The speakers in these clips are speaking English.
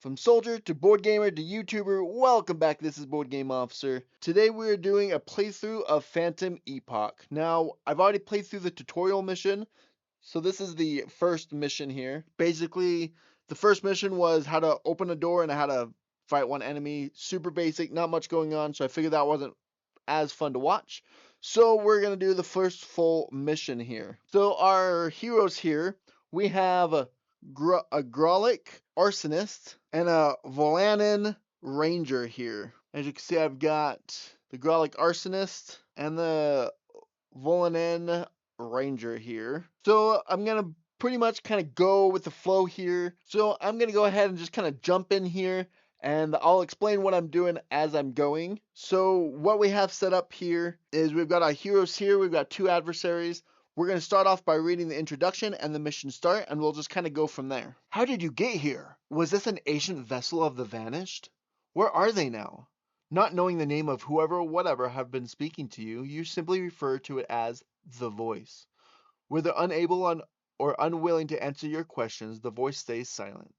From soldier to board gamer to YouTuber, welcome back. This is Board Game Officer. Today we are doing a playthrough of Phantom Epoch. Now, I've already played through the tutorial mission, so this is the first mission here. Basically, the first mission was how to open a door and how to fight one enemy. Super basic, not much going on, so I figured that wasn't as fun to watch. So we're going to do the first full mission here. So our heroes here, we have a Grolic Arsonist and a Volanin Ranger here. As you can see, I've got the Grolic Arsonist and the Volanin Ranger here. So I'm going to pretty much kind of go with the flow here. So I'm going to go ahead and just kind of jump in here and I'll explain what I'm doing as I'm going. So what we have set up here is we've got our heroes here. We've got two adversaries. We're going to start off by reading the introduction and the mission start, and we'll just kind of go from there. How did you get here? Was this an ancient vessel of the vanished? Where are they now? Not knowing the name of whoever or whatever have been speaking to you, you simply refer to it as the voice. Whether unable or unwilling to answer your questions, the voice stays silent.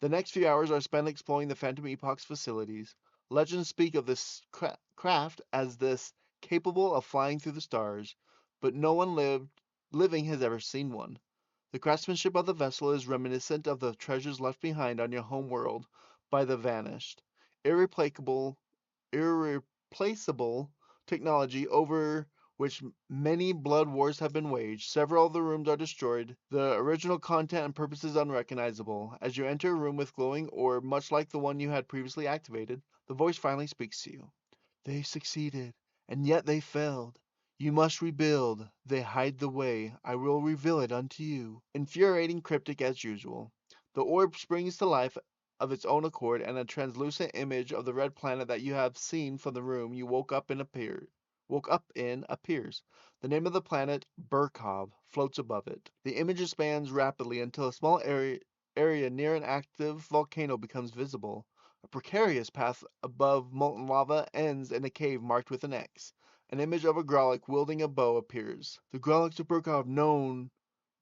The next few hours are spent exploring the Phantom Epoch's facilities. Legends speak of this craft as this capable of flying through the stars, but no one living has ever seen one. The craftsmanship of the vessel is reminiscent of the treasures left behind on your home world by the vanished. Irreplaceable, irreplaceable technology over which many blood wars have been waged. Several of the rooms are destroyed, the original content and purposes unrecognizable. As you enter a room with glowing orb, much like the one you had previously activated, the voice finally speaks to you. They succeeded, and yet they failed. You must rebuild. They hide the way. I will reveal it unto you. Infuriating cryptic as usual. The orb springs to life of its own accord, and a translucent image of the red planet that you have seen from the room you woke up in appears. The name of the planet, Berkav, floats above it. The image expands rapidly until a small area near an active volcano becomes visible. A precarious path above molten lava ends in a cave marked with an X. An image of a Grolic wielding a bow appears. The Grolics of Berkav know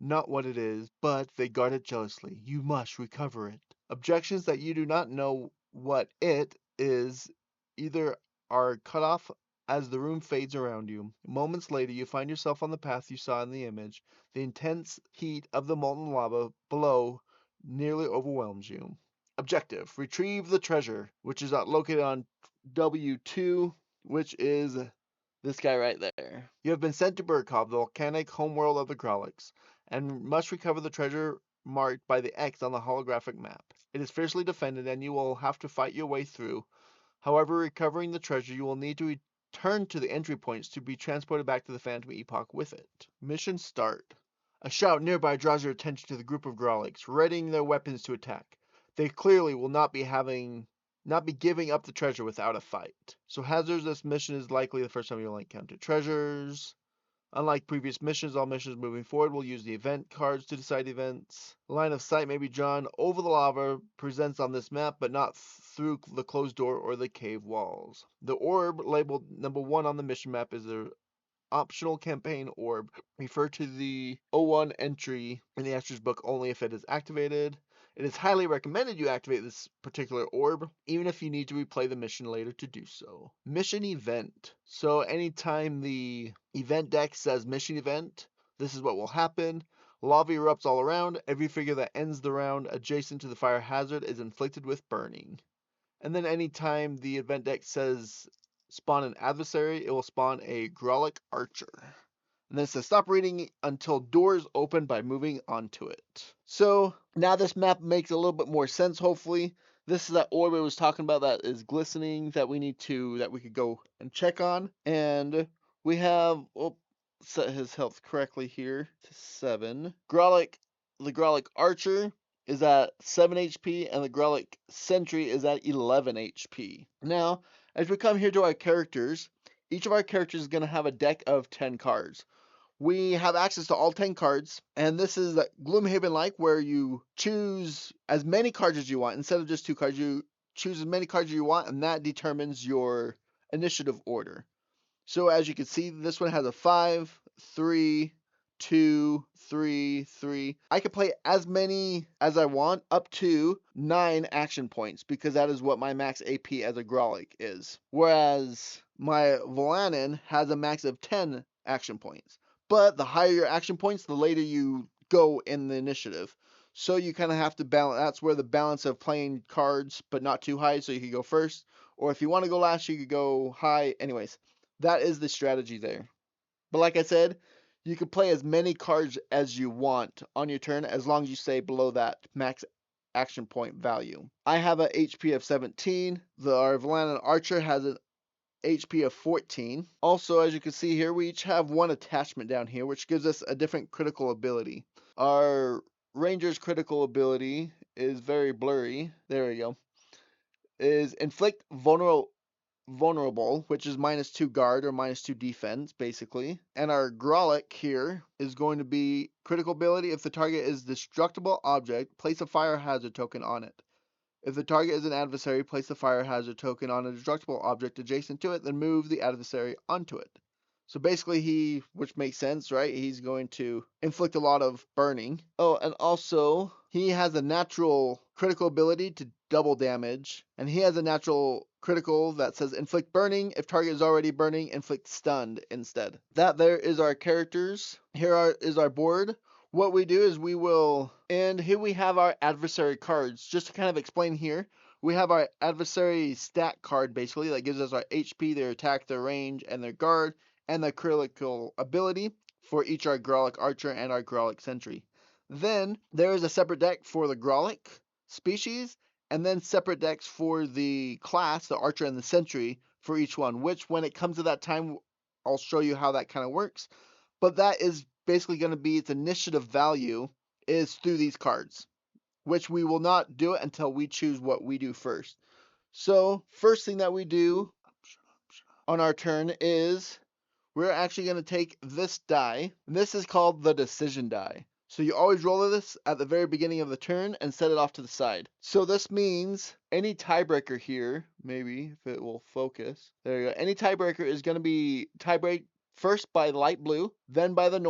not what it is, but they guard it jealously. You must recover it. Objections that you do not know what it is either are cut off as the room fades around you. Moments later, you find yourself on the path you saw in the image. The intense heat of the molten lava below nearly overwhelms you. Objective: retrieve the treasure, which is located on W2, which is this guy right there. You have been sent to Berkov, the volcanic homeworld of the Grolics, and must recover the treasure marked by the X on the holographic map. It is fiercely defended, and you will have to fight your way through. However, recovering the treasure, you will need to return to the entry points to be transported back to the Phantom Epoch with it. Mission start. A shout nearby draws your attention to the group of Grolics, readying their weapons to attack. They clearly will not be giving up the treasure without a fight. So hazardous mission is likely the first time you'll encounter treasures. Unlike previous missions, all missions moving forward will use the event cards to decide events. Line of sight may be drawn over the lava presents on this map, but not through the closed door or the cave walls. The orb labeled number 1 on the mission map is the optional campaign orb. Refer to the O1 entry in the extras book only if it is activated. It is highly recommended you activate this particular orb, even if you need to replay the mission later to do so. Mission event. So anytime the event deck says mission event, this is what will happen. Lava erupts all around. Every figure that ends the round adjacent to the fire hazard is inflicted with burning. And then anytime the event deck says spawn an adversary, it will spawn a Grolic Archer. And then it says stop reading until doors open by moving onto it. So now this map makes a little bit more sense, hopefully. This is that orb I was talking about that is glistening that we could go and check on. And we have, set his health correctly here to 7. The Grolic Archer is at 7 HP, and the Grolic Sentry is at 11 HP. Now, as we come here to our characters, each of our characters is going to have a deck of 10 cards. We have access to all 10 cards, and this is Gloomhaven-like, where you choose as many cards as you want. Instead of just 2 cards, you choose as many cards as you want, and that determines your initiative order. So as you can see, this one has a 5, 3, 2, 3, 3. I can play as many as I want, up to 9 action points, because that is what my max AP as a Grolic is. Whereas my Volanin has a max of 10 action points. But the higher your action points, the later you go in the initiative. So you kind of have to balance. That's where the balance of playing cards, but not too high, so you could go first. Or if you want to go last, you could go high. Anyways, that is the strategy there. But like I said, you can play as many cards as you want on your turn, as long as you stay below that max action point value. I have a HP of 17. Our Volanin Archer has an HP of 14. Also, as you can see here, we each have one attachment down here, which gives us a different critical ability. Our Ranger's critical ability is very blurry. There we go. Is inflict vulnerable, which is -2 guard or -2 defense, basically. And our Grolic here is going to be critical ability. If the target is destructible object, place a fire hazard token on it. If the target is an adversary, place the fire hazard token on a destructible object adjacent to it, then move the adversary onto it. So basically which makes sense, right? He's going to inflict a lot of burning. Oh, and also he has a natural critical ability to double damage, and he has a natural critical that says inflict burning. If target is already burning, inflict stunned instead. That there is our characters. Is our board. What we do is and here we have our adversary cards. Just to kind of explain here, we have our adversary stat card basically that gives us our HP, their attack, their range, and their guard, and their critical ability for each our Grolic Archer and our Grolic Sentry. Then there is a separate deck for the Grolic species, and then separate decks for the class, the Archer and the Sentry, for each one, which when it comes to that time, I'll show you how that kind of works. But that is basically going to be its initiative value is through these cards, which we will not do it until we choose what we do first. So first thing that we do on our turn is we're actually going to take this die. And this is called the decision die. So you always roll this at the very beginning of the turn and set it off to the side. So this means any tiebreaker here, maybe if it will focus. There you go. Any tiebreaker is going to be tiebreak first by light blue, then by the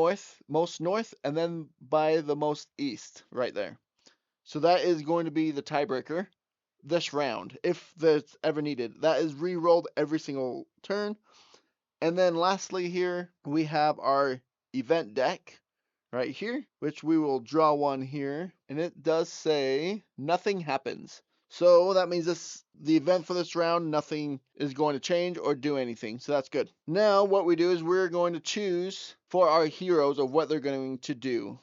most north, and then by the most east, right there. So that is going to be the tiebreaker this round, if that's ever needed. That is re-rolled every single turn. And then lastly here, we have our event deck right here, which we will draw one here. And it does say nothing happens. So that means the event for this round, nothing is going to change or do anything. So that's good. Now what we do is we're going to choose for our heroes of what they're going to do.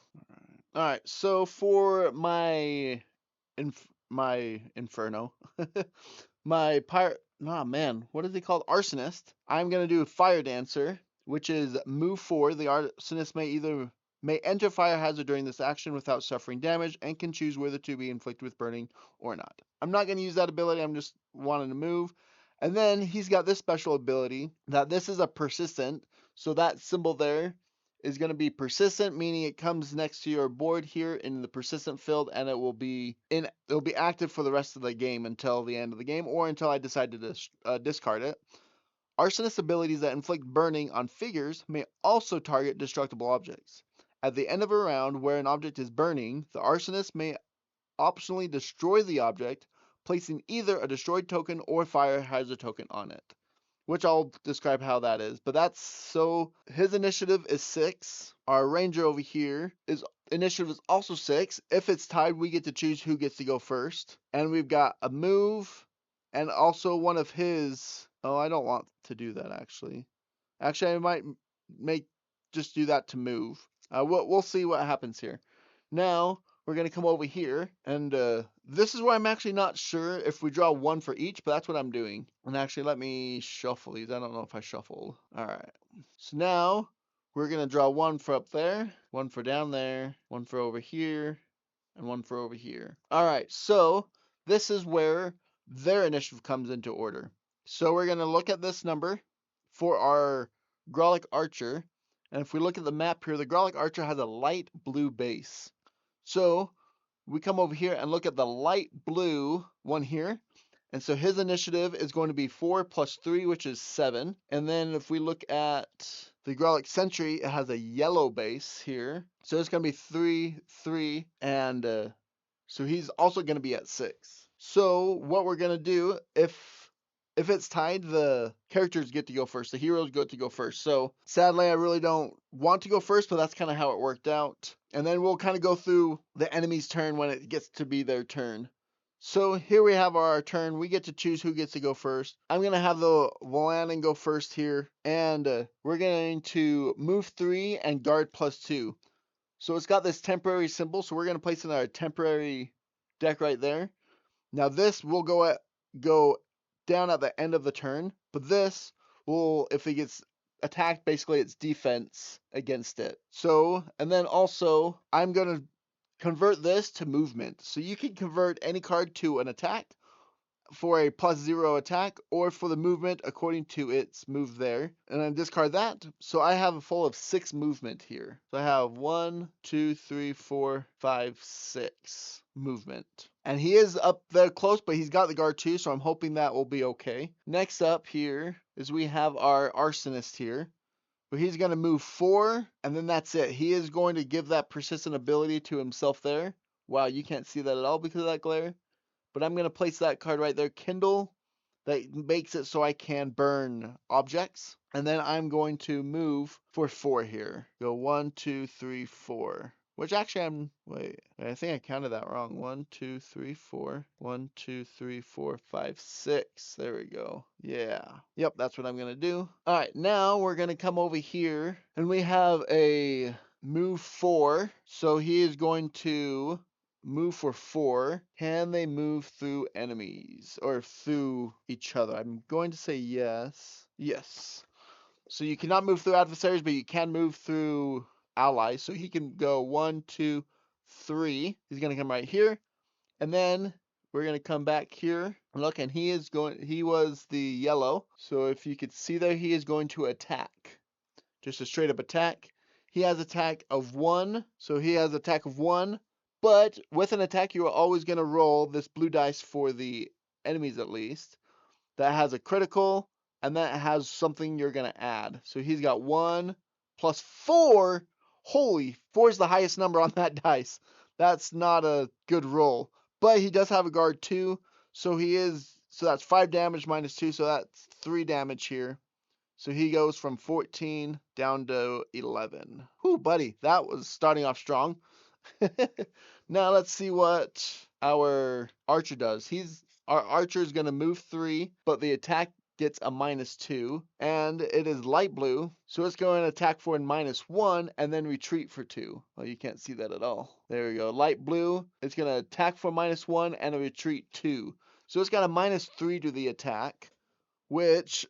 All right. So for my Inferno, my pirate, oh man, what is he called? Arsonist. I'm gonna do Fire Dancer, which is move forward. The Arsonist may enter fire hazard during this action without suffering damage, and can choose whether to be inflicted with burning or not. I'm not gonna use that ability. I'm just wanting to move. And then he's got this special ability that this is a persistent. So that symbol there is going to be persistent, meaning it comes next to your board here in the persistent field, and it'll be active for the rest of the game until the end of the game, or until I decide to discard it. Arsonist abilities that inflict burning on figures may also target destructible objects. At the end of a round where an object is burning, the Arsonist may optionally destroy the object, placing either a destroyed token or fire hazard token on it, which I'll describe how that is. But that's so his initiative is 6. Our ranger over here initiative is also 6. If it's tied, we get to choose who gets to go first. And we've got a move and also one of his. Oh, I don't want to do that actually. Actually, I might just do that to move. We'll see what happens here. Now we're going to come over here, and this is where I'm actually not sure if we draw one for each, but that's what I'm doing. And actually, let me shuffle these. I don't know if I shuffled. All right. So now we're going to draw one for up there, one for down there, one for over here, and one for over here. All right. So this is where their initiative comes into order. So we're going to look at this number for our Grolic Archer. And if we look at the map here, the Grolic Archer has a light blue base. So we come over here and look at the light blue one here. And so his initiative is going to be 4 plus 3, which is 7. And then if we look at the Grelic Sentry, it has a yellow base here. So it's going to be 3, 3, and so he's also going to be at 6. So what we're going to do, if it's tied, the characters get to go first. The heroes get to go first. So sadly, I really don't want to go first, but that's kind of how it worked out. And then we'll kind of go through the enemy's turn when it gets to be their turn. So here we have our turn. We get to choose who gets to go first. I'm going to have the Volcano go first here. And we're going to move 3 and guard +2. So it's got this temporary symbol. So we're going to place it in our temporary deck right there. Now this will go down at the end of the turn. But this will, if it gets attacked, basically it's defense against it. So, and then also I'm going to convert this to movement. So you can convert any card to an attack for a +0 attack or for the movement according to its move there. And then discard that. So I have a full of 6 movement here. So I have 1, 2, 3, 4, 5, 6 movement. And he is up there close, but he's got the guard too, so I'm hoping that will be okay. Next up here is we have our arsonist here. But he's going to move 4, and then that's it. He is going to give that persistent ability to himself there. Wow, you can't see that at all because of that glare. But I'm going to place that card right there, Kindle. That makes it so I can burn objects. And then I'm going to move for 4 here. Go 1, 2, 3, 4. Which actually I think I counted that wrong. 1, 2, 3, 4. 1, 2, 3, 4, 5, 6. There we go. Yeah. Yep, that's what I'm going to do. All right, now we're going to come over here and we have a move 4. So he is going to move for 4. Can they move through enemies or through each other? I'm going to say yes. Yes. So you cannot move through adversaries, but you can move through allies. So he can go 1, 2, 3. He's going to come right here. And then we're going to come back here. Look, and he was the yellow. So if you could see there, he is going to attack. Just a straight up attack. He has attack of 1. So he has attack of 1. But with an attack, you are always going to roll this blue dice for the enemies at least. That has a critical, and that has something you're going to add. So he's got 1 plus 4. Holy, 4 is the highest number on that dice. That's not a good roll. But he does have a guard 2, so that's 5 damage minus 2, so that's 3 damage here. So he goes from 14 down to 11. Whew, buddy, that was starting off strong. Now let's see what our archer does. Our archer is going to move 3, but the attack gets a -2, and it is light blue, so it's going to attack for a -1 and then retreat for 2. Well, you can't see that at all. There we go. Light blue, it's going to attack for -1 and a retreat 2. So it's got a -3 to the attack, which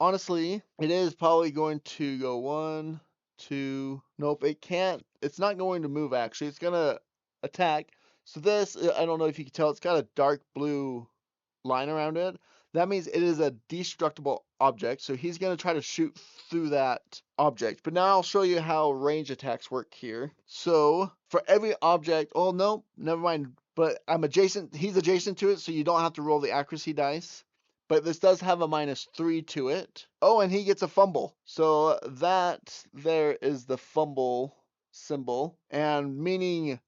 honestly, it is probably going to go 1, 2. Nope, it can't. It's not going to move actually. It's going to attack. So this, I don't know if you can tell, it's got a dark blue line around it. That means it is a destructible object. So he's going to try to shoot through that object. But now I'll show you how range attacks work here. So for every object, oh no, never mind. But he's adjacent to it, so you don't have to roll the accuracy dice. But this does have a -3 to it. Oh, and he gets a fumble. So that there is the fumble symbol. And meaning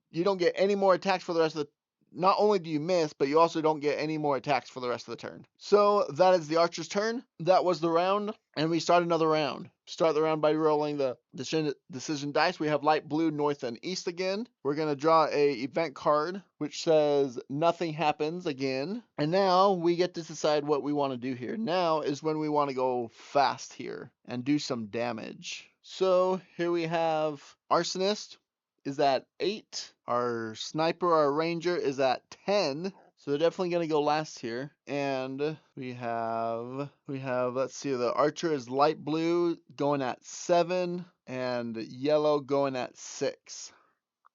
you don't get any more attacks for the rest of the... Not only do you miss, but you also don't get any more attacks for the rest of the turn. So that is the archer's turn. That was the round. And we start another round. Start the round by rolling the decision dice. We have light blue, north, and east again. We're going to draw a event card, which says nothing happens again. And now we get to decide what we want to do here. Now is when we want to go fast here and do some damage. So here we have arsonist is at 8. Our sniper, our ranger is at 10. So they're definitely going to go last here. And we have, let's see, the archer is light blue going at 7 and yellow going at 6.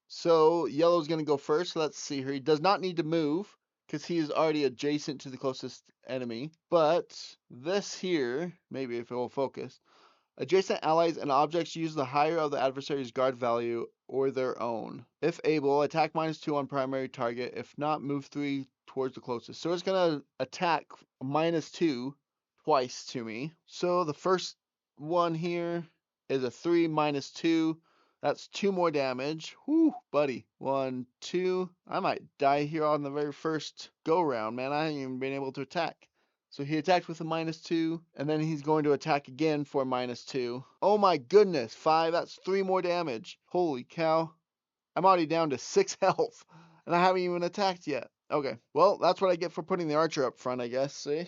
So yellow's going to go first. Let's see here. He does not need to move because he is already adjacent to the closest enemy. But this here, maybe if it will focus. Adjacent allies and objects use the higher of the adversary's guard value or their own. If able, attack -2 on primary target. If not, move 3 towards the closest. So it's going to attack -2 twice to me. So the first one here is a 3 -2. That's 2 more damage. Whew, buddy. 1, 2. I might die here on the very first go round, man. I haven't even been able to attack. So he attacked with a -2, and then he's going to attack again for -2. Oh my goodness, 5. That's 3 more damage. Holy cow. I'm already down to 6 health, and I haven't even attacked yet. Okay, well, that's what I get for putting the archer up front, I guess. See?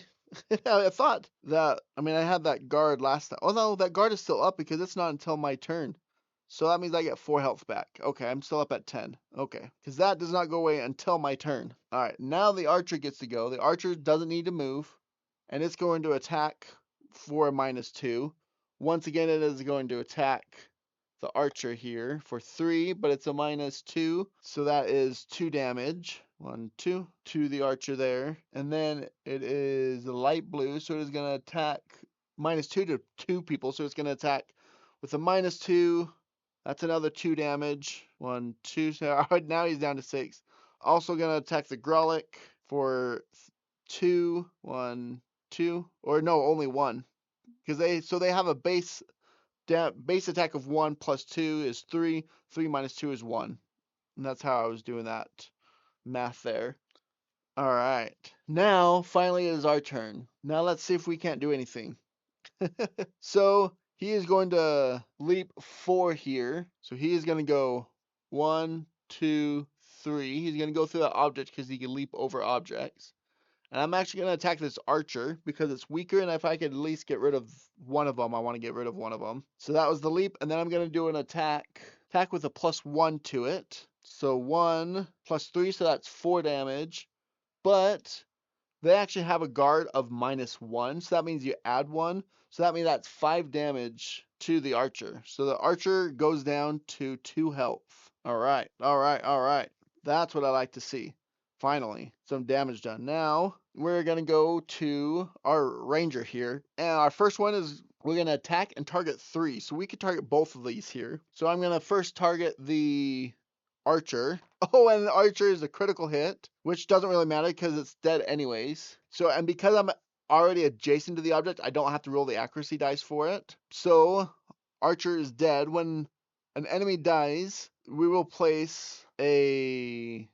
I thought that, I mean, I had that guard last time. Oh no, that guard is still up because it's not until my turn. So that means I get 4 health back. Okay, I'm still up at 10. Okay, because that does not go away until my turn. All right, now the archer gets to go. The archer doesn't need to move, and it's going to attack for a -2. Once again, it is going to attack the archer here for 3, but it's a -2, so that is 2 damage. 1, 2 to the archer there, and then it is light blue, so it is going to attack -2 to 2 people, so it's going to attack with a -2. That's another 2 damage. 1, 2. So now he's down to 6. Also going to attack the Grolic for 2. 1, 2. Or no, only 1. Because they have a base attack of 1 plus 2 is 3. 3 minus 2 is 1. And that's how I was doing that math there. All right. Now, finally, it is our turn. Now let's see if we can't do anything. So he is going to leap 4 here. So he is going to go 1, 2, 3. He's going to go through that object because he can leap over objects. And I'm actually going to attack this archer because it's weaker, and if I could at least get rid of one of them, I want to get rid of one of them. So that was the leap, and then I'm going to do an attack with a +1 to it. So 1 plus 3, so that's 4 damage. But they actually have a guard of -1, so that means you add 1. So that means that's 5 damage to the archer. So the archer goes down to 2 health. All right, all right, all right. That's what I like to see. Finally, some damage done. Now, we're going to go to our ranger here. And our first one is we're going to attack and target 3. So we could target both of these here. So I'm going to first target the archer. Oh, and the archer is a critical hit, which doesn't really matter because it's dead anyways. So, and because I'm already adjacent to the object, I don't have to roll the accuracy dice for it. So, archer is dead. When an enemy dies, we will place a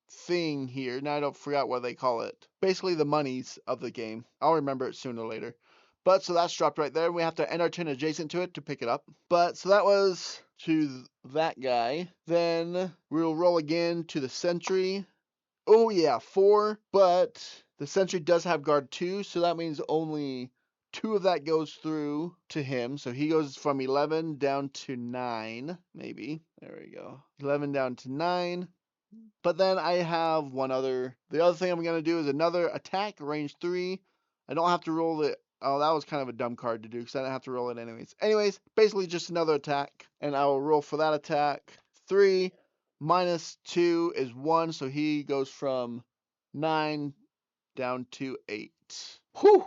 thing here. Now I don't forget what they call it. Basically the monies of the game. I'll remember it sooner or later. But so that's dropped right there. We have to end our turn adjacent to it to pick it up. But so that was to that guy. Then we'll roll again to the sentry. Oh yeah, 4. But the sentry does have guard 2, so that means only 2 of that goes through to him. So he goes from 11 down to 9, maybe. There we go. 11 down to 9. But then I have one other. The other thing I'm going to do is another attack, range 3. I don't have to roll it. Oh, that was kind of a dumb card to do because I didn't have to roll it anyways. Anyways, basically just another attack. And I will roll for that attack. 3 minus 2 is 1. So he goes from 9 down to 8. Whew,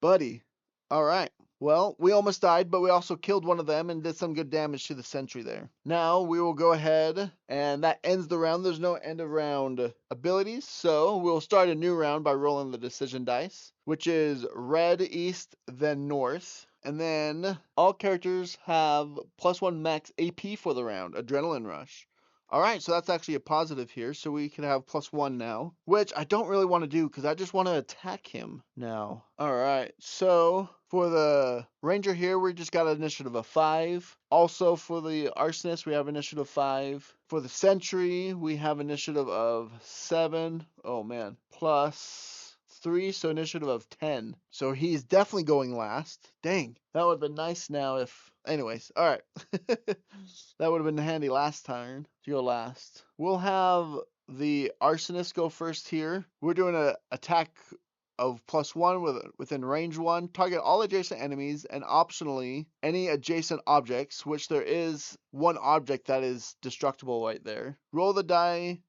buddy. All right. Well, we almost died, but we also killed one of them and did some good damage to the sentry there. Now we will go ahead, and that ends the round. There's no end of round abilities, so we'll start a new round by rolling the decision dice, which is red, east, then north. And then all characters have +1 max AP for the round, adrenaline rush. All right, so that's actually a positive here, so we can have +1 now, which I don't really want to do because I just want to attack him now. All right, so for the ranger here, we just got an initiative of 5. Also for the arsonist, we have initiative 5. For the sentry, we have initiative of 7. Oh man, +3, so initiative of 10. So he's definitely going last. Dang, that would have been nice now if... Anyways, all right. That would have been handy last turn to go last. We'll have the arsonist go first here. We're doing an attack of +1 within range 1. Target all adjacent enemies and optionally any adjacent objects, which there is one object that is destructible right there. Roll the die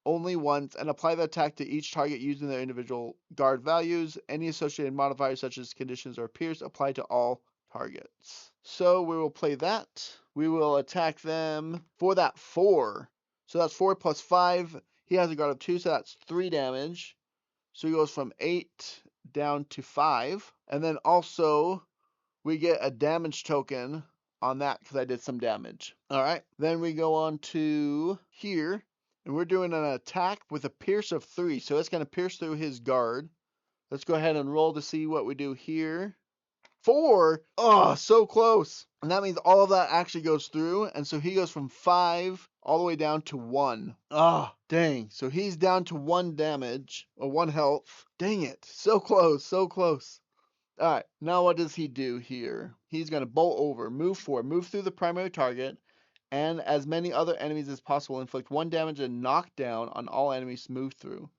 only once and apply the attack to each target using their individual guard values. Any associated modifiers such as conditions or appears apply to all targets. So we will play that. we will attack them for that 4. So that's 4 plus 5. He has a guard of 2, so that's 3 damage. So he goes from 8 down to 5. And then also, we get a damage token on that because I did some damage. All right. Then we go on to here, and we're doing an attack with a pierce of 3. So it's going to pierce through his guard. Let's go ahead and roll to see what we do here. 4. Oh, so close. And that means all of that actually goes through. And so he goes from 5 all the way down to 1. Ah, oh, dang. So he's down to 1 damage or 1 health. Dang it. So close. So close. All right. Now what does he do here? He's going to bolt over, move forward, move through the primary target, and as many other enemies as possible, inflict 1 damage and knockdown on all enemies move through.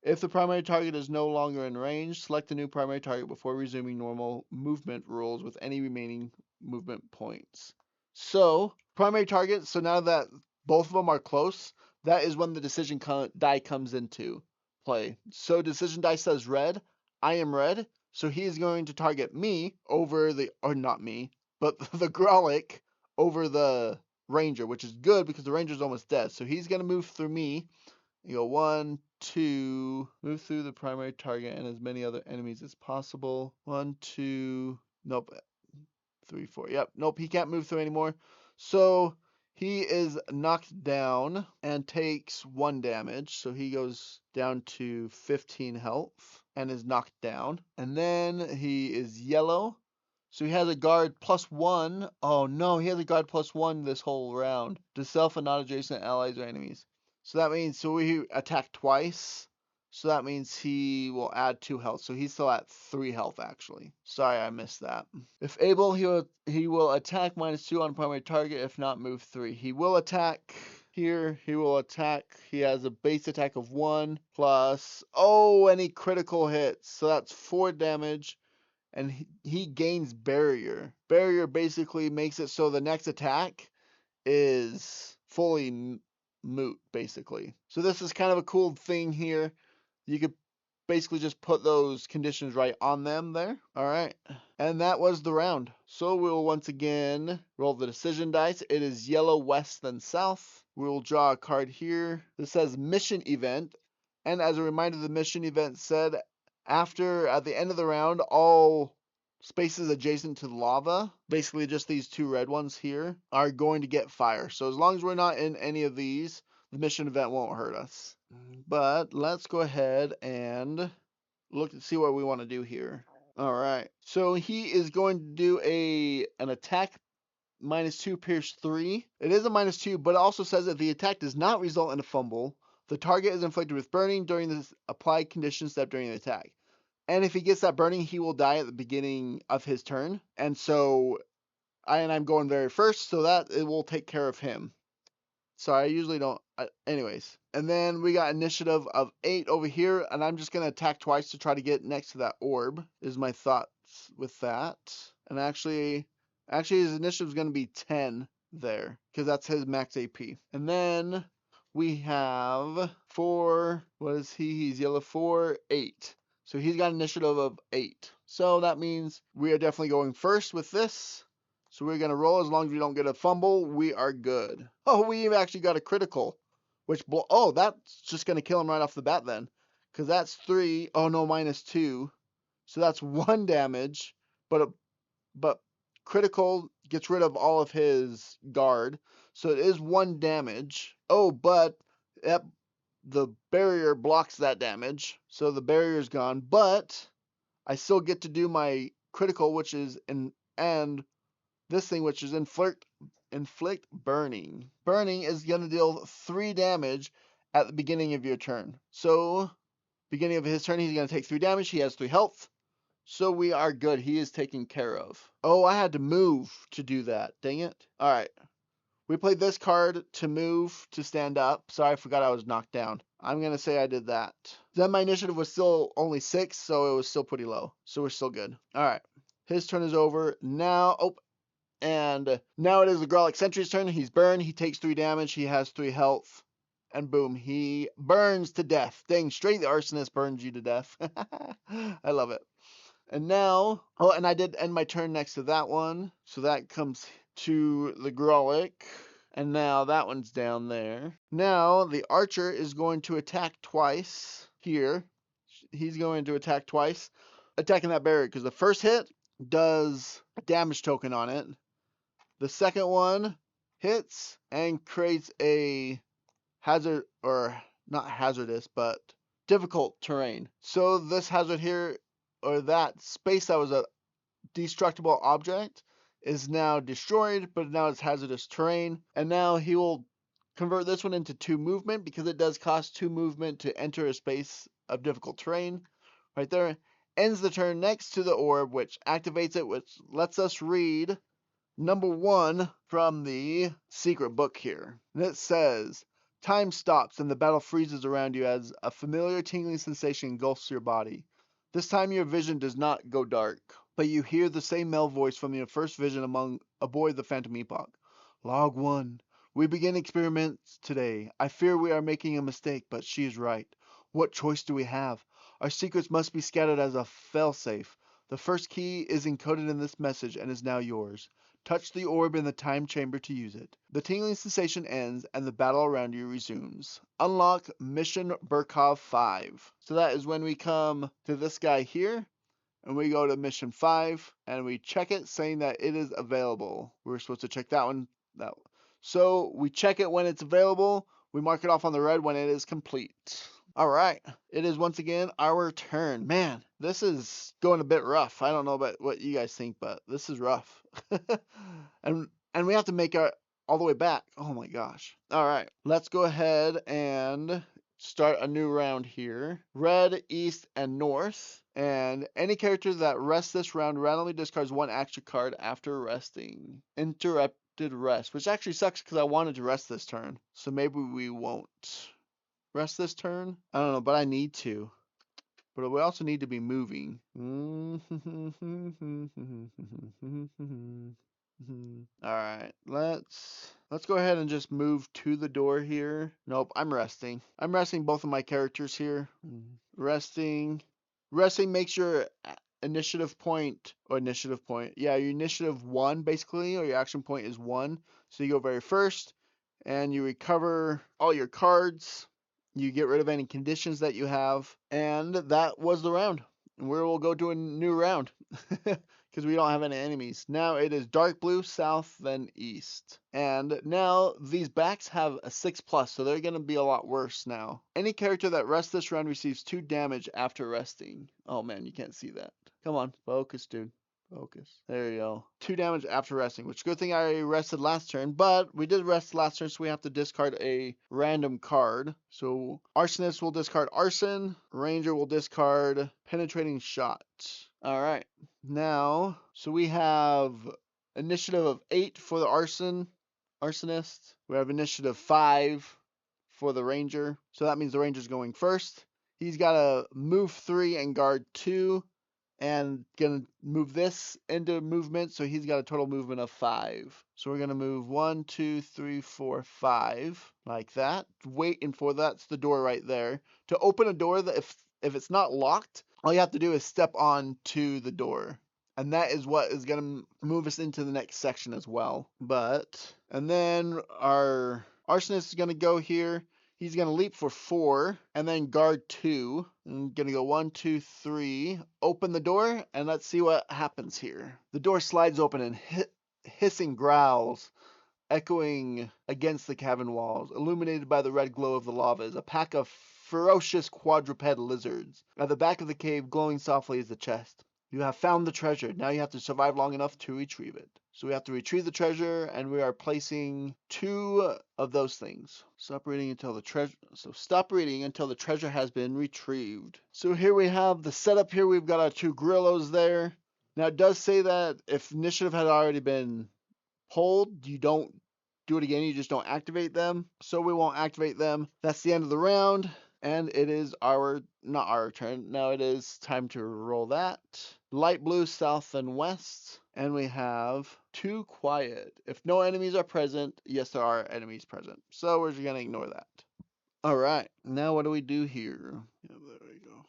If the primary target is no longer in range, select a new primary target before resuming normal movement rules with any remaining movement points. So, primary target, so now that both of them are close, that is when the decision die comes into play. So, decision die says red, I am red, so he is going to target me over the, or not me, but the Grolic over the Ranger, which is good because the Ranger's almost dead. So, he's going to move through me. You go 1, 2, move through the primary target and as many other enemies as possible. 1, 2, nope, 3, 4. Yep, nope, he can't move through anymore. So he is knocked down and takes 1 damage. So he goes down to 15 health and is knocked down. And then he is yellow. So he has a guard +1. Oh no, he has a guard +1 this whole round to self and not adjacent allies or enemies. So that means, so we attack twice. So that means he will add 2 health. So he's still at 3 health actually. Sorry, I missed that. If able, he will attack -2 on primary target. If not, move 3. He will attack here. He will attack. He has a base attack of 1 plus, oh, any critical hits. So that's 4 damage. And he gains barrier. Barrier basically makes it so the next attack is fully moot, basically. So this is kind of a cool thing here. You could basically just put those conditions right on them there. All right. And that was the round. So we'll once again roll the decision dice. It is yellow west then south. We'll draw a card here. This says mission event. And as a reminder, the mission event said at the end of the round, all spaces adjacent to the lava, basically just these 2 red ones here, are going to get fire. So as long as we're not in any of these, the mission event won't hurt us. But let's go ahead and look and see what we want to do here. All right. So he is going to do an attack -2 pierce 3. It is a -2, but it also says that the attack does not result in a fumble. The target is inflicted with burning during the applied condition step during the attack. And if he gets that burning, he will die at the beginning of his turn. And so, I'm going very first, so that it will take care of him. Sorry, I usually don't. Anyways. And then we got initiative of 8 over here, and I'm just going to attack twice to try to get next to that orb, is my thoughts with that. And actually his initiative is going to be 10 there, because that's his max AP. And then we have 4, what is he? He's yellow 4, 8. So he's got initiative of 8. So that means we are definitely going first with this. So we're going to roll. As long as we don't get a fumble, we are good. Oh, we actually got a critical. Oh, that's just going to kill him right off the bat then. Because that's 3. Oh, no, -2. So that's 1 damage. But critical gets rid of all of his guard. So it is 1 damage. Oh, but the barrier blocks that damage. So the barrier's gone. But I still get to do my critical, which is and this thing, which is inflict burning. Burning is going to deal 3 damage at the beginning of your turn. So, beginning of his turn, he's going to take 3 damage. He has 3 health. So we are good. He is taken care of. Oh, I had to move to do that. Dang it. All right. We played this card to move to stand up. Sorry, I forgot I was knocked down. I'm going to say I did that. Then my initiative was still only 6, so it was still pretty low. So we're still good. All right. His turn is over. Now, and now it is the Grolic Sentry's turn. He's burned. He takes 3 damage. He has 3 health. And boom, he burns to death. Dang, straight the arsonist burns you to death. I love it. And now, oh, and I did end my turn next to that one. So that comes to the Grolic. And now that one's down there. Now the archer is going to attack twice here. He's going to attack twice, attacking that barrier because the first hit does a damage token on it. The second one hits and creates a hazard, or not hazardous, but difficult terrain. So this hazard here, or that space that was a destructible object, is now destroyed, but now it's hazardous terrain. And now he will convert this one into 2 movement because it does cost 2 movement to enter a space of difficult terrain. Right there. Ends the turn next to the orb, which activates it, which lets us read number 1 from the secret book here. And it says, time stops and the battle freezes around you as a familiar tingling sensation engulfs your body. This time your vision does not go dark, but you hear the same male voice from your first vision aboard the Phantom Epoch. Log 1. We begin experiments today. I fear we are making a mistake, but she is right. What choice do we have? Our secrets must be scattered as a failsafe. The first key is encoded in this message and is now yours. Touch the orb in the time chamber to use it. The tingling sensation ends and the battle around you resumes. Unlock Mission Berkav 5. So that is when we come to this guy here and we go to Mission 5 and we check it saying that it is available. We're supposed to check that one. So we check it when it's available. We mark it off on the red when it is complete. All right, it is once again our turn. Man, this is going a bit rough. I don't know about what you guys think, but this is rough. and we have to make our all the way back. Oh my gosh. All right, let's go ahead and start a new round here. Red, east, and north. And any character that rests this round randomly discards 1 action card after resting. Interrupted rest, which actually sucks because I wanted to rest this turn. So maybe we won't rest this turn? I don't know, but I need to. But we also need to be moving. Alright, let's go ahead and just move to the door here. Nope, I'm resting. I'm resting both of my characters here. Resting. Resting makes your initiative point, yeah, your initiative 1 basically, or your action point is 1. So you go very first, and you recover all your cards. You get rid of any conditions that you have, and that was the round. And we will go to a new round because we don't have any enemies. Now it is dark blue, south, then east. And now these backs have a 6+, so they're going to be a lot worse now. Any character that rests this round receives 2 damage after resting. Oh man, you can't see that. Come on, focus, dude. Focus. There you go. 2 damage after resting, which good thing I rested last turn, but we did rest last turn, so we have to discard a random card. So Arsonist will discard Arson, Ranger will discard Penetrating Shot. Alright, now, so we have initiative of 8 for the Arsonist. We have initiative 5 for the Ranger, so that means the Ranger's going first. He's got to move 3 and guard 2. And gonna move this into movement, so he's got a total movement of 5. So we're gonna move 1, 2, 3, 4, 5, like that. Waiting for that's the door right there. To open a door, that if it's not locked, all you have to do is step on to the door. And that is what is gonna move us into the next section as well. And then our Arsonist is gonna go here. He's going to leap for 4 and then guard 2. I'm going to go 1, 2, 3. Open the door and let's see what happens here. The door slides open and hissing growls echoing against the cabin walls. Illuminated by the red glow of the lava is a pack of ferocious quadruped lizards. At the back of the cave, glowing softly, is the chest. You have found the treasure. Now you have to survive long enough to retrieve it. So we have to retrieve the treasure, and we are placing 2 of those things. Stop reading until the treasure has been retrieved. So here we have the setup here. We've got our 2 Grillos there. Now it does say that if initiative had already been pulled, you don't do it again. You just don't activate them. So we won't activate them. That's the end of the round. And it is not our turn. Now it is time to roll that. Light blue, south, and west. And we have 2 quiet. If no enemies are present, yes, there are enemies present. So we're just going to ignore that. All right. Now what do we do here? Yeah, there we go.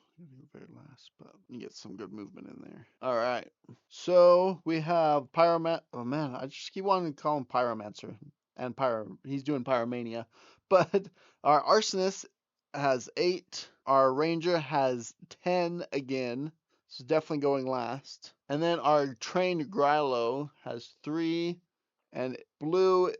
Very last. fast, but you get some good movement in there. All right. So we have Pyroman. Oh man, I just keep wanting to call him Pyromancer and He's doing Pyromania, but our Arsonist has 8. Our Ranger has 10 again. So definitely going last. And then our trained Grylo has 3, and blue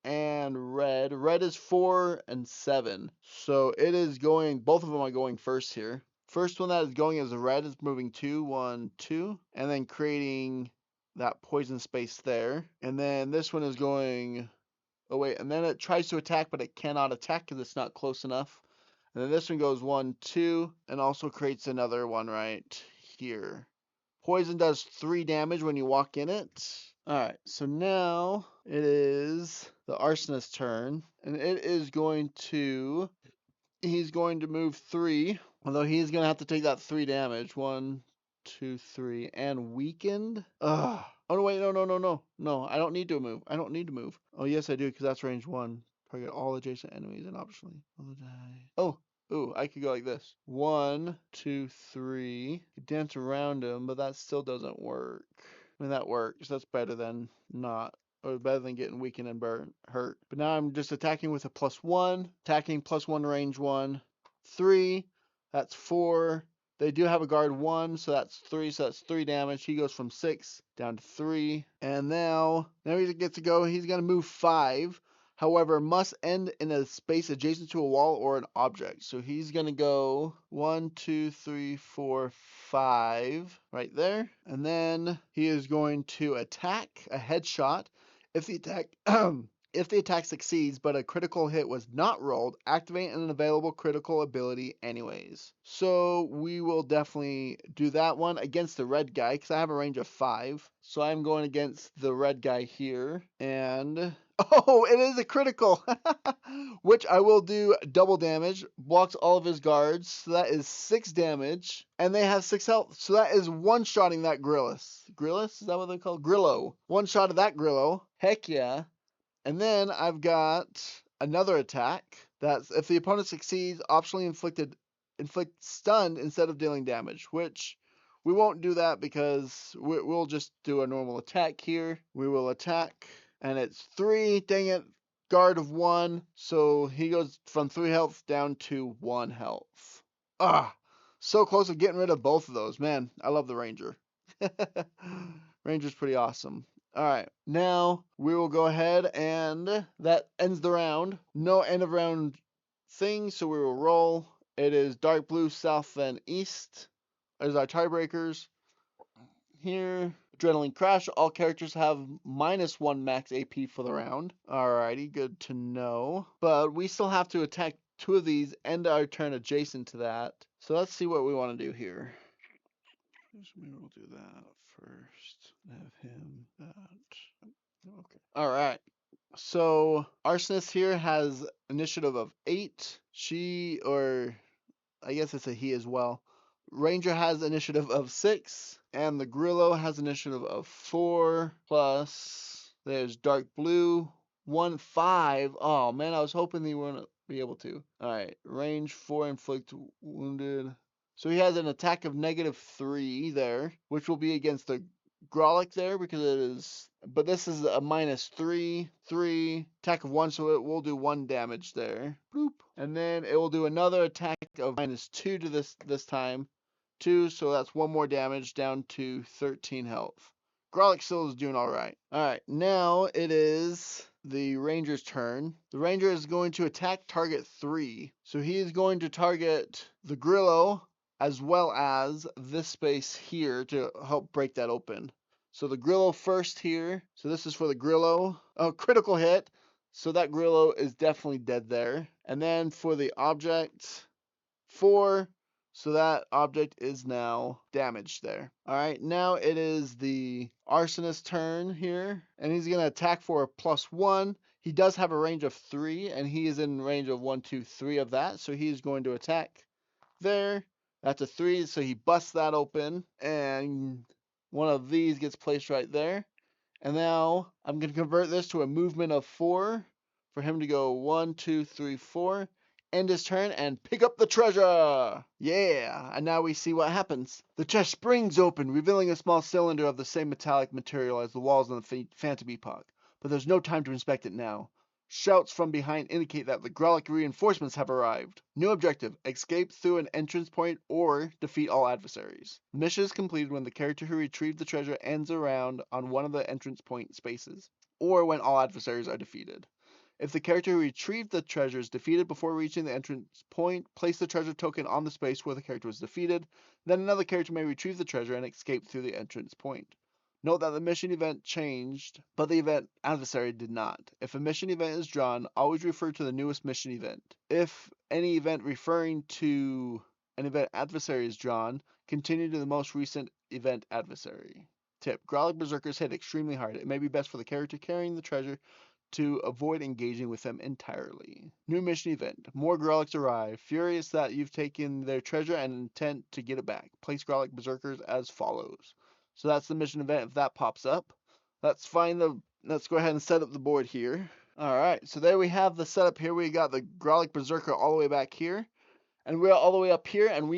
and red. Red is 4 and 7. So it is going, both of them are going first here. First one that is going as a red is moving 2, 1, 2, and then creating that poison space there. And then this one is going, oh wait, and then it tries to attack, but it cannot attack because it's not close enough. And then this one goes 1, 2, and also creates another one right here. Poison does 3 damage when you walk in it. Alright, so now it is the Arsonist's turn, and it is going to, he's going to move 3, although he's going to have to take that 3 damage. 1, 2, 3, and weakened? Ugh. Oh, no, wait, no, I don't need to move. I don't need to move. Oh, yes, I do, because that's range 1. Target all adjacent enemies and optionally. Oh, ooh, I could go like this. 1, 2, 3. Dance around him, but that still doesn't work. I mean, that works. That's better than not. Or better than getting weakened and hurt. But now I'm just attacking with a +1. Attacking +1 range 1. 3. That's 4. They do have a guard 1, so that's 3. So that's 3 damage. He goes from 6 down to 3. And now he gets to go. He's going to move 5. However, must end in a space adjacent to a wall or an object. So he's going to go 1, 2, 3, 4, 5 right there. And then he is going to attack a headshot. If the attack succeeds, but a critical hit was not rolled, activate an available critical ability anyways. So we will definitely do that one against the red guy because I have a range of 5. So I'm going against the red guy here. And oh, it is a critical, which I will do double damage, blocks all of his guards. So that is 6 damage, and they have 6 health. So that is one-shotting that Grillis. Grillis? Is that what they call Grillo? One shot of that Grillo. Heck yeah. And then I've got another attack. That's if the opponent succeeds, optionally inflict stun instead of dealing damage, which we won't do that because we'll just do a normal attack here. We will attack, and it's 3. Dang it. Guard of 1. So he goes from 3 health down to 1 health. Ah, so close to getting rid of both of those. Man, I love the Ranger. Ranger's pretty awesome. All right, now we will go ahead and that ends the round. No end of round thing, so we will roll. It is dark blue, south, then east. There's our tiebreakers. Here, Adrenaline Crash. All characters have -1 max AP for the round. Alrighty, good to know. But we still have to attack 2 of these, end our turn adjacent to that. So let's see what we want to do here. Maybe we'll do that first. Have him that. Okay. All right. So Arsonist here has initiative of 8. I guess it's a he as well. Ranger has initiative of 6, and the Grillo has initiative of 4. Plus, there's dark blue 1, 5. Oh man, I was hoping they wouldn't be able to. All right, range 4, inflict wounded. So he has an attack of -3 there, which will be against the Grolic there because it is, but this is a -3, 3, attack of 1, so it will do 1 damage there. Bloop. And then it will do another attack of -2 to this time, 2, so that's 1 more damage down to 13 health. Grolic still is doing all right. All right, now it is the Ranger's turn. The Ranger is going to attack target 3, so he is going to target the Grillo as well as this space here to help break that open. So the Grillo first here. So this is for the Grillo. Oh, critical hit. So that Grillo is definitely dead there. And then for the object 4. So that object is now damaged there. All right, now it is the Arsonist's turn here. And he's going to attack for a +1. He does have a range of 3, and he is in range of 1, 2, 3 of that. So he's going to attack there. That's a 3, so he busts that open, and one of these gets placed right there. And now I'm going to convert this to a movement of 4 for him to go 1, 2, 3, 4. end his turn and pick up the treasure. Yeah, and now we see what happens. The chest springs open, revealing a small cylinder of the same metallic material as the walls on the Phantom Epoch. But there's no time to inspect it now. Shouts from behind indicate that the Grolic reinforcements have arrived. New objective: escape through an entrance point or defeat all adversaries. The mission is completed when the character who retrieved the treasure ends around on one of the entrance point spaces, or when all adversaries are defeated. If the character who retrieved the treasure is defeated before reaching the entrance point, place the treasure token on the space where the character was defeated. Then another character may retrieve the treasure and escape through the entrance point. Note that the mission event changed, but the event adversary did not. If a mission event is drawn, always refer to the newest mission event. If any event referring to an event adversary is drawn, continue to the most recent event adversary. Tip: Grolic Berserkers hit extremely hard. It may be best for the character carrying the treasure to avoid engaging with them entirely. New mission event. More Grolics arrive, furious that you've taken their treasure and intent to get it back. Place Grolic Berserkers as follows. So that's the mission event if that pops up. Let's go ahead and set up the board here. Alright, so there we have the setup here. We got the Grolic Berserker all the way back here. And we're all the way up here, and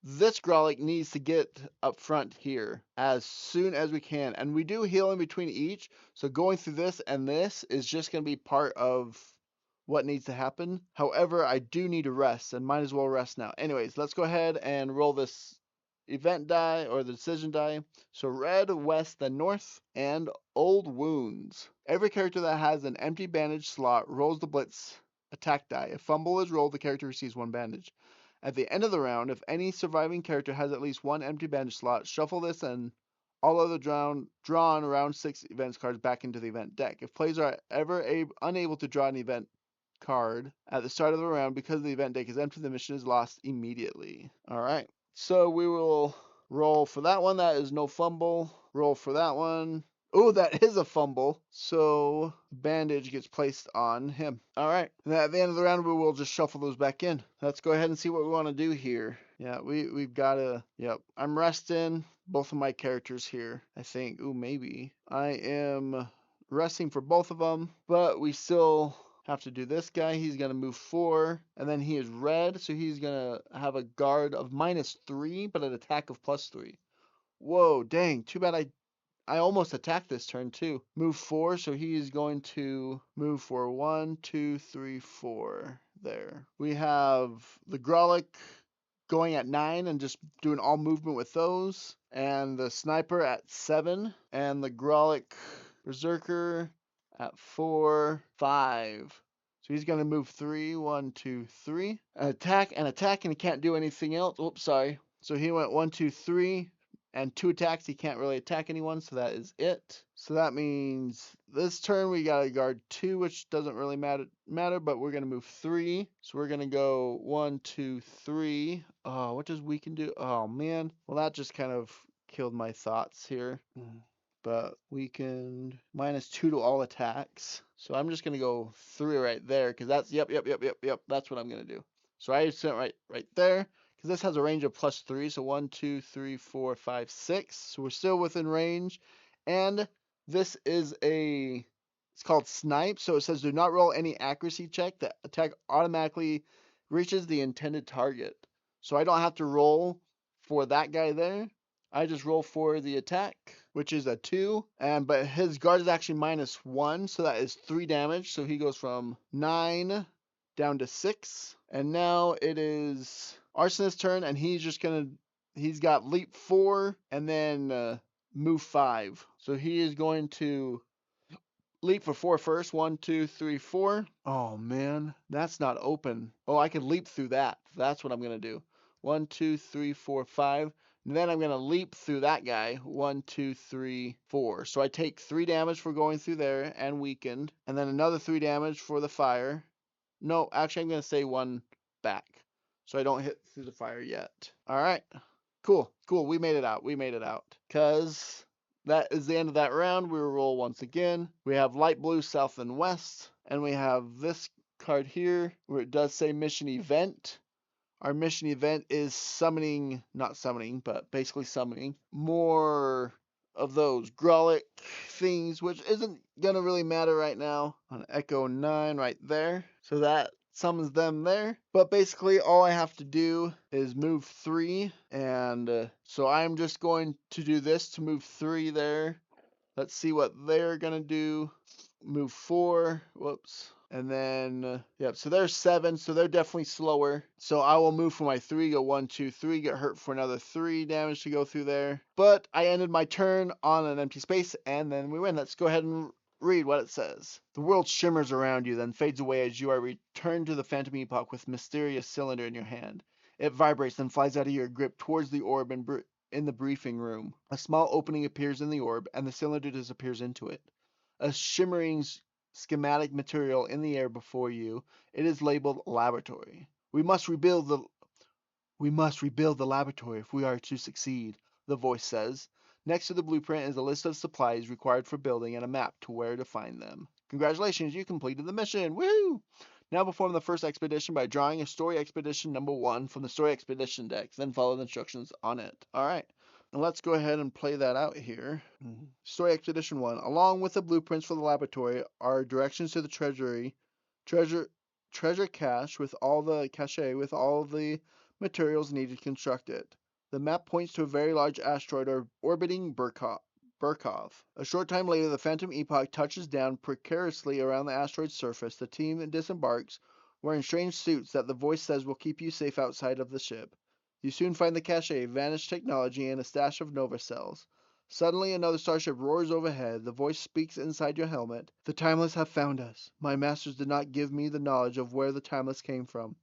this Grolic needs to get up front here as soon as we can. And we do heal in between each, so going through this and this is just going to be part of what needs to happen. However, I do need to rest, and might as well rest now. Anyways, let's go ahead and roll this event die, or the decision die. So red, west, then north, and old wounds. Every character that has an empty bandage slot rolls the blitz attack die. If fumble is rolled, the character receives 1 bandage. At the end of the round, if any surviving character has at least 1 empty bandage slot, shuffle this and all other drawn round 6 events cards back into the event deck. If players are ever unable to draw an event card at the start of the round because the event deck is empty, the mission is lost immediately. Alright, so we will roll for that one. That is no fumble. Roll for that one. Oh, that is a fumble. So bandage gets placed on him. All right. And at the end of the round, we will just shuffle those back in. Let's go ahead and see what we want to do here. Yeah, we've got to. Yep. I'm resting both of my characters here, I think. Ooh, maybe. I am resting for both of them, but we still have to do this guy. He's going to move 4, and then he is red, so he's going to have a guard of -3, but an attack of +3. Whoa, dang. Too bad I almost attacked this turn too. Move 4, so he is going to move for 1, 2, 3, 4. There. We have the Grolic going at 9 and just doing all movement with those. And the Sniper at 7. And the Grolic Berserker at 4, 5. So he's going to move 3, 1, 2, 3. Attack, and he can't do anything else. Oops, sorry. So he went 1, 2, 3. And 2 attacks, he can't really attack anyone, so that is it. So that means this turn we got to guard 2, which doesn't really matter, but we're going to move 3. So we're going to go 1, 2, 3. Oh, what does weaken do? Oh, man. Well, that just kind of killed my thoughts here. But weakened -2 to all attacks. So I'm just going to go 3 right there, because that's, yep. That's what I'm going to do. So I sent right there. This has a range of +3, so 1, 2, 3, 4, 5, 6. So we're still within range. And this is it's called Snipe. So it says do not roll any accuracy check. The attack automatically reaches the intended target. So I don't have to roll for that guy there. I just roll for the attack, which is a 2. But his guard is actually -1, so that is 3 damage. So he goes from 9 down to 6. And now it is Arsonist's turn, and he's got leap 4 and then move 5. So he is going to leap for 4 first. 1, 2, 3, 4. Oh man, that's not open. Oh, I can leap through that. That's what I'm going to do. 1, 2, 3, 4, 5. And then I'm going to leap through that guy. 1, 2, 3, 4. So I take 3 damage for going through there and weakened. And then another 3 damage for the fire. No, actually I'm going to say 1 back. So I don't hit through the fire yet. All right. Cool. We made it out. Because that is the end of that round. We will roll once again. We have light blue, south, and west. And we have this card here where it does say mission event. Our mission event is basically summoning more of those Grolic things, which isn't going to really matter right now. On Echo 9 right there. So that summons them there. But basically, all I have to do is move 3, and so I'm just going to do this to move 3 there. Let's see what they're gonna do. Move 4. Whoops. And then, yep, so they're 7, so they're definitely slower. So I will move for my 3, go 1, 2, 3, get hurt for another 3 damage to go through there. But I ended my turn on an empty space, and then we win. Let's go ahead and read what it says. The world shimmers around you, then fades away as you are returned to the Phantom Epoch with mysterious cylinder in your hand. It vibrates, then flies out of your grip towards the orb in the briefing room. A small opening appears in the orb, and the cylinder disappears into it. A shimmering schematic material in the air before you. It is labeled laboratory. We must rebuild the laboratory if we are to succeed, the voice says. Next to the blueprint is a list of supplies required for building and a map to where to find them. Congratulations, you completed the mission. Woohoo! Now perform the first expedition by drawing a story expedition number 1 from the story expedition deck, then follow the instructions on it. Alright. And let's go ahead and play that out here. Story Expedition 1. Along with the blueprints for the laboratory are directions to the treasure cache with all the materials needed to construct it. The map points to a very large asteroid orbiting Berkav. A short time later, the Phantom Epoch touches down precariously around the asteroid's surface. The team disembarks, wearing strange suits that the voice says will keep you safe outside of the ship. You soon find the cache, vanished technology, and a stash of Nova cells. Suddenly, another starship roars overhead. The voice speaks inside your helmet. The Timeless have found us. My masters did not give me the knowledge of where the Timeless came from.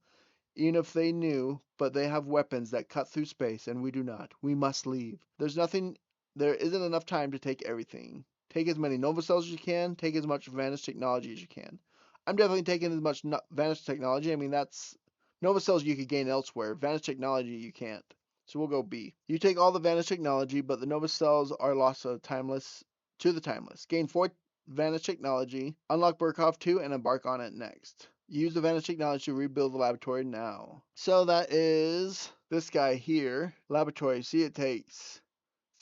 Even if they knew, but they have weapons that cut through space, and we do not. We must leave. There isn't enough time to take everything. Take as many Nova cells as you can. Take as much vanished technology as you can. I'm definitely taking as much vanished technology. I mean, that's Nova cells you could gain elsewhere. Vanished technology you can't. So we'll go B. You take all the vanished technology, but the Nova cells are lost to the Timeless. Gain 4 vanished technology. Unlock Berkav 2 and embark on it next. Use the vanished technology to rebuild the laboratory now. So that is this guy here. Laboratory. See, it takes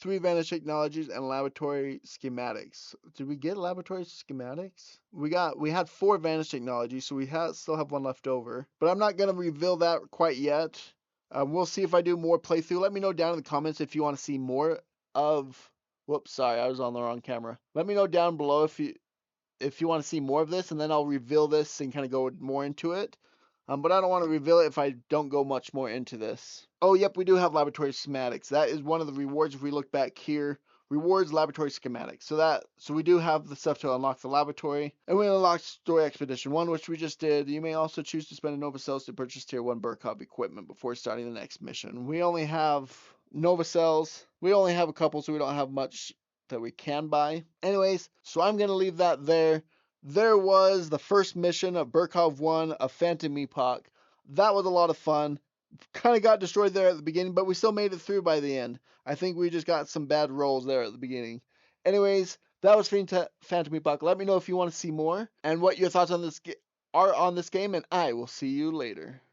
3 vanished technologies and laboratory schematics. Did we get laboratory schematics? We had 4 vanished technologies, so we still have 1 left over. But I'm not gonna reveal that quite yet. We'll see if I do more playthrough. Let me know down in the comments if you want to see more of. Whoops, sorry, I was on the wrong camera. Let me know down below if you want to see more of this, and then I'll reveal this and kind of go more into it. But I don't want to reveal it if I don't go much more into this. Oh, yep, we do have laboratory schematics. That is one of the rewards if we look back here. Rewards laboratory schematics. So we do have the stuff to unlock the laboratory. And we unlocked Story Expedition 1, which we just did. You may also choose to spend a Nova Cells to purchase Tier 1 Berkav equipment before starting the next mission. We only have Nova Cells. We only have a couple, so we don't have much that we can buy. Anyways, so I'm going to leave that there. There was the first mission of Berkav 1 of Phantom Epoch. That was a lot of fun. Kind of got destroyed there at the beginning, but we still made it through by the end. I think we just got some bad rolls there at the beginning. Anyways, that was Phantom Epoch. Let me know if you want to see more and what your thoughts on this are on this game, and I will see you later.